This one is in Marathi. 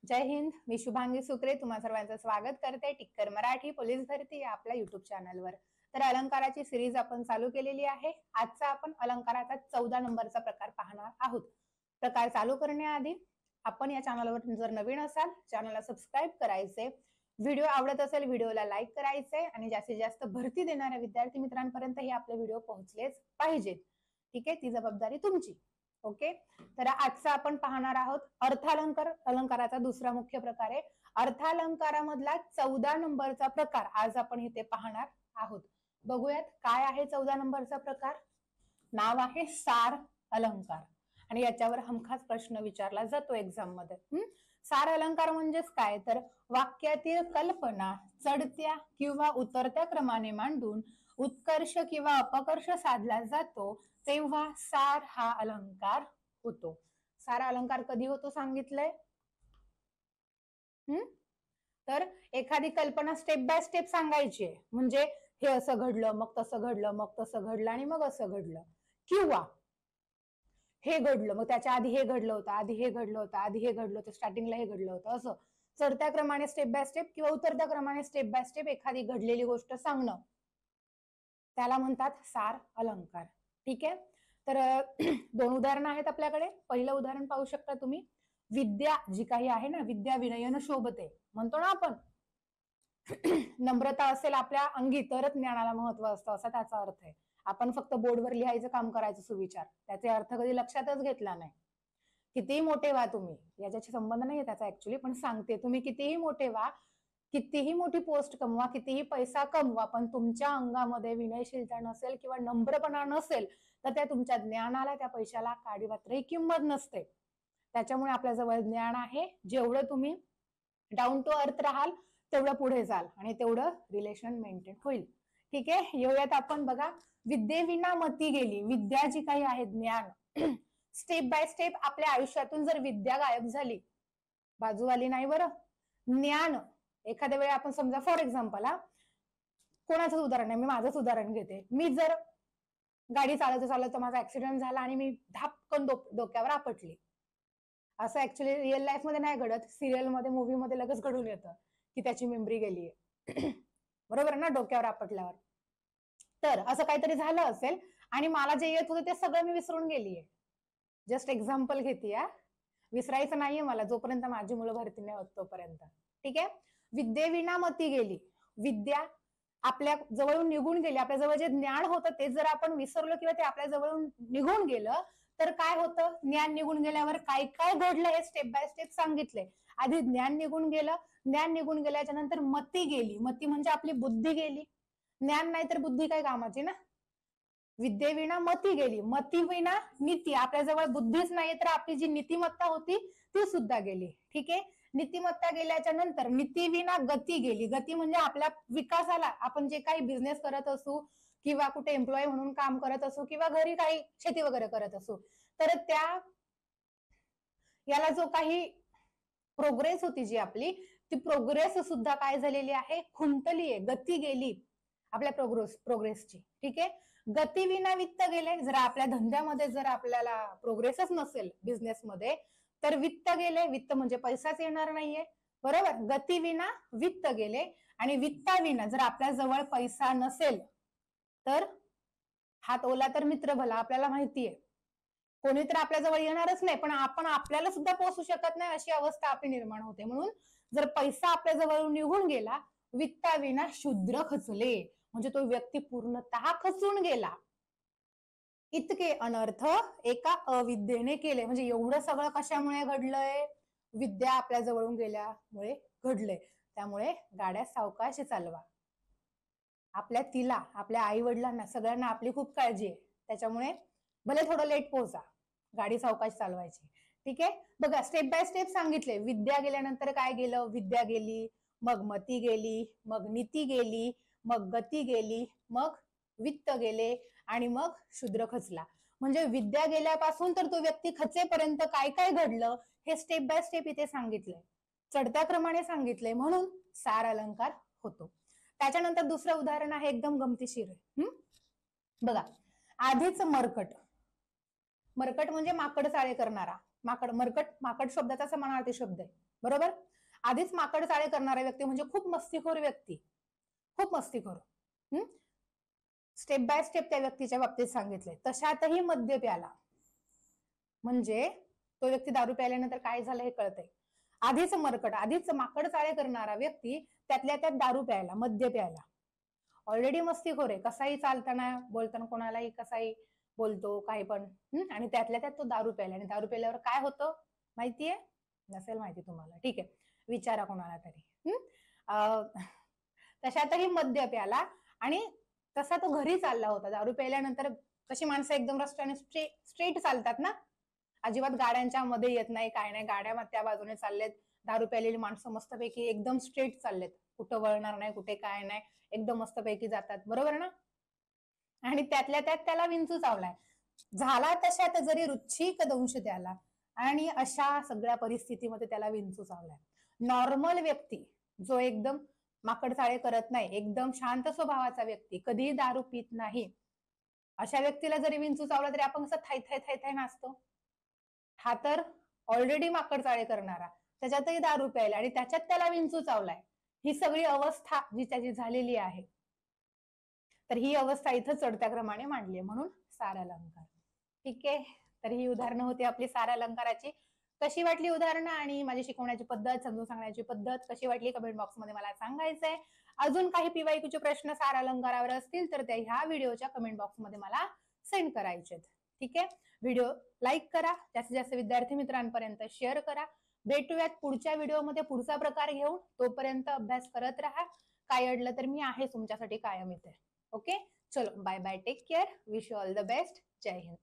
जय हिंद. मी शुभांगी सुक्रे तुम्हा सर्वांचं स्वागत करते टिक्कर मराठी पोलीस भरती या आपल्या युट्यूब चॅनलवर. तर अलंकाराची सिरीज आपण चालू केलेली आहे. आजचा आपण अलंकाराचा 14 नंबरचा प्रकार पाहणार आहोत. प्रकार चालू करण्याआधी आपण या चॅनलवर जर नवीन असाल चॅनलला सबस्क्राईब करायचे, व्हिडिओ आवडत असेल व्हिडिओला लाईक करायचे आणि जास्तीत जास्त भरती देणाऱ्या विद्यार्थी मित्रांपर्यंत हे आपले व्हिडिओ पोहोचलेच पाहिजेत. ठीक आहे, ती जबाबदारी तुमची. ओके, तर आजचा आपण पाहणार आहोत अर्थालंकार. अलंकाराचा दुसरा मुख्य प्रकार आहे. अर्थालंकारामधला 14 नंबरचा प्रकार आज आपण इथे पाहणार आहोत. बघूयात काय आहे 14 नंबरचा प्रकार. नाव आहे सार अलंकार आणि याच्यावर हमखास प्रश्न विचारला जातो एक्झाम मध्ये. सार अलंकार म्हणजेच काय, तर वाक्यातील कल्पना चढत्या किंवा उतरत्या क्रमाने मांडून उत्कर्ष किंवा अपकर्ष साधला जातो तेव्हा सार हा अलंकार होतो. सार अलंकार कधी होतो सांगितलंय. तर एखादी कल्पना स्टेप बाय स्टेप सांगायची आहे, म्हणजे हे असं घडलं मग तसं घडलं मग तसं घडलं आणि मग असं घडलं, किंवा हे घडलं मग त्याच्या आधी हे घडलं होतं, आधी हे घडलं होतं, आधी हे घडलं होतं, स्टार्टिंगला हे घडलं होतं, असं चढत्या क्रमाने स्टेप बाय स्टेप किंवा उतरत्या क्रमाने स्टेप बाय स्टेप एखादी घडलेली गोष्ट सांगणं त्याला म्हणतात सार अलंकार. ठीक आहे, तर दोन उदाहरणं आहेत आपल्याकडे. पहिलं उदाहरण पाहू शकता तुम्ही. विद्या जी काही आहे ना, विद्या विनयन शोभते म्हणतो ना आपण. नम्रता असेल आपल्या अंगी तरच ज्ञानाला महत्व असतं असा त्याचा अर्थ आहे. आपण फक्त बोर्डवर लिहायचं काम करायचं सुविचार, त्याचे अर्थ कधी लक्षातच घेतला नाही. कितीही मोठे व्हा तुम्ही, याच्याशी संबंध नाहीये त्याचा ऍक्च्युली, पण सांगते तुम्ही कितीही मोठे व्हा, कितीही मोठी पोस्ट कमवा, कितीही पैसा कमवा, पण तुमच्या अंगामध्ये विनयशीलता नसेल किंवा नम्रपणा नसेल तर त्या तुमच्या ज्ञानाला, त्या पैशाला काडीमात्रही किंमत नसते. त्याच्यामुळे आपल्या जवळ ज्ञान आहे, जेवढं तुम्ही डाऊन टू अर्थ राहाल तेवढं पुढे जाल आणि तेवढं रिलेशन मेंटेन होईल. ठीक आहे, येऊयात आपण. बघा, विद्येविना मती गेली. विद्या जी काही आहे, ज्ञान, स्टेप बाय स्टेप आपल्या आयुष्यातून जर विद्या गायब झाली, बाजूवाली नाही बरं, ज्ञान. एखाद्या वेळी आपण समजा फॉर एक्झाम्पल, कोणाचंच उदाहरण नाही, मी माझंच उदाहरण घेते. मी जर गाडी चालवता चालवता माझा ऍक्सिडेंट झाला आणि मी धापकन डोक्यावर आपटली, असं ऍक्च्युली रिअल लाईफ मध्ये नाही घडत, सिरियल मध्ये मूवी मध्ये लगेच घडून येतं की त्याची मेमरी गेलीये. बरोबर ना, डोक्यावर आपटल्यावर. तर असं काहीतरी झालं असेल आणि मला जे येत होतं ते सगळं मी विसरून गेलीये. जस्ट एक्झाम्पल घेते, विसरायचं नाहीये मला जोपर्यंत माझी मुलं भरती नाही होत तोपर्यंत. ठीक आहे, विद्येविना मती गेली. विद्या आपल्या जवळून निघून गेली, आपल्या जवळ जे ज्ञान होतं ते जर आपण विसरलो किंवा ते आपल्या जवळून निघून गेलं तर काय होतं. ज्ञान निघून गेल्यावर काय काय घडलं हे स्टेप बाय स्टेप सांगितले. आधी ज्ञान निघून गेलं, ज्ञान निघून गेल्याच्या नंतर मती गेली. मती म्हणजे आपली बुद्धी गेली. ज्ञान नाही तर बुद्धी काय कामाची ना. विद्येविना मती गेली, मती विना नीती. आपल्या जवळ बुद्धीच नाही तर आपली जी नीतिमत्ता होती ती सुद्धा गेली. ठीक आहे, नीतिमत्ता गेल्याच्या नंतर नीतीविना गती गेली. गती म्हणजे आपल्या विकासाला, आपण जे काही बिझनेस करत असू किंवा कुठे एम्प्लॉय म्हणून काम करत असू किंवा घरी काही शेती वगैरे करत असू, तर त्या याला जो काही प्रोग्रेस होती जी आपली, ती प्रोग्रेस सुद्धा काय झालेली आहे, खुंटली आहे, गती गेली आपल्या प्रोग्रेसची. ठीक आहे, गतीविना वित्त गेले. जर आपल्या धंद्यामध्ये जर आपल्याला प्रोग्रेसच नसेल बिझनेसमध्ये तर वित्त गेले. वित्त म्हणजे पैसाच येणार नाहीये, बरोबर. गतीविना वित्त गेले आणि वित्ताविना जर आपल्या जवळ पैसा नसेल तर हात ओला तर मित्र भला. आपल्याला माहितीये कोणी तर आपल्या जवळ येणारच नाही, पण आपण आपल्याला सुद्धा पोहोचू शकत नाही अशी अवस्था आपली निर्माण होते. म्हणून जर पैसा आपल्या जवळून निघून गेला, वित्ताविना शूद्र खचले, म्हणजे तो व्यक्ती पूर्णतः खचून गेला. इतके अनर्थ एका अविद्येने केले. म्हणजे एवढं सगळं कशामुळे घडलंय, विद्या आपल्या जवळून गेल्यामुळे घडलंय. त्यामुळे गाड्या सावकाश चालवा. आपल्या तिला, आपल्या आई वडिलांना, सगळ्यांना आपली खूप काळजी आहे, त्याच्यामुळे भले थोडं लेट पोहोचा, गाडी सावकाश चालवायची. ठीक आहे, बघा स्टेप बाय स्टेप सांगितले. विद्या गेल्यानंतर काय गेलं, विद्या गेली, मग मती गेली, मग नीती गेली, मग गती गेली, मग वित्त गेले आणि मग शूद्र खचला. म्हणजे विद्या गेल्यापासून तर तो व्यक्ती खचेपर्यंत काय काय घडलं हे स्टेप बाय स्टेप इथे सांगितलंय, चढत्या क्रमाने सांगितलंय, म्हणून सार अलंकार होतो. त्याच्यानंतर दुसरं उदाहरण आहे, एकदम गमतीशीर आहे. बघा, आधीच मरकट. मरकट म्हणजे माकड चाळे करणारा. माकड, मरकट माकड शब्दाचा समानार्थी शब्द आहे, बरोबर. आधीच माकड चाळे करणारा व्यक्ती म्हणजे खूप मस्तीखोर व्यक्ती, खूप मस्तीखोर. स्टेप बाय स्टेप त्या व्यक्तीच्या बाबतीत सांगितले. तशातही मद्य प्याला म्हणजे तो व्यक्ती दारू प्यायल्यानंतर काय झालं हे कळतंय. आधीच मरकट, आधीच माकड चाळे करणारा व्यक्ती त्यातल्या त्यात दारू प्यायला, मद्य प्यायला. ऑलरेडी मस्तीखोर आहे, कसाही चालताना बोलताना कोणालाही कसाही बोलतो काही पण. आणि त्यातल्या त्यात तो दारू प्यायला, आणि दारू प्यायल्यावर काय होतं माहितीये? नसेल माहिती तुम्हाला, ठीक आहे, विचारा कोणाला तरी. तशातही मद्य प्याला आणि तसा तो घरी चालला होता. दारू प्यायल्यानंतर कशी माणसं एकदम रस्त्याने स्ट्रेट चालतात ना, अजिबात गाड्यांच्या मध्ये येत नाही, काय नाही, गाड्या त्या बाजूने चाललेत, दारू प्यायलेली माणसं मस्तपैकी एकदम स्ट्रेट चाललेत, कुठं वळणार नाही, कुठे काय नाही, एकदम मस्तपैकी जातात, बरोबर ना. आणि त्यातल्या त्यात त्याला विंचू चावलाय. झाला तशात जरी रुच्छिक दंश त्याला, आणि अशा सगळ्या परिस्थितीमध्ये त्याला विंचू चावलाय. नॉर्मल व्यक्ती जो एकदम माकडचाळे करत नाही, एकदम शांत स्वभावाचा व्यक्ती, कधीही दारू पित नाही, अशा व्यक्तीला जरी विंचू चावला तरी आपण कसं थाय थाय थाय थाय नाचतो. हा तर ऑलरेडी माकडचाळे करणारा, त्याच्यातही दारू प्यायला आणि त्याच्यात त्याला विंचू चावलाय. ही सगळी अवस्था जी त्याची झालेली आहे, तर ही अवस्था इथं चढत्या क्रमाने मांडली आहे, म्हणून सार अलंकार. ठीक आहे, तर ही उदाहरणं होती आपली सार अलंकाराची. कशी वाटली उदाहरणं आणि माझी शिकवण्याची पद्धत, समजून सांगण्याची पद्धत कशी वाटली कमेंट बॉक्समध्ये मला सांगायचंय. अजून काही पीवायक्यूचे प्रश्न सार अलंकारावर असतील तर त्या ह्या व्हिडिओच्या कमेंट बॉक्समध्ये मला सेंड करायचे. ठीक आहे, व्हिडिओ लाईक करा, जास्तीत जास्त विद्यार्थी मित्रांपर्यंत शेअर करा. भेटूयात पुढच्या व्हिडिओमध्ये पुढचा प्रकार घेऊन. तोपर्यंत अभ्यास करत राहा. काय अडलं तर मी आहे तुमच्यासाठी कायम इथे. ओके, चलो bye bye, take care, wish you all the best, Jai Hind.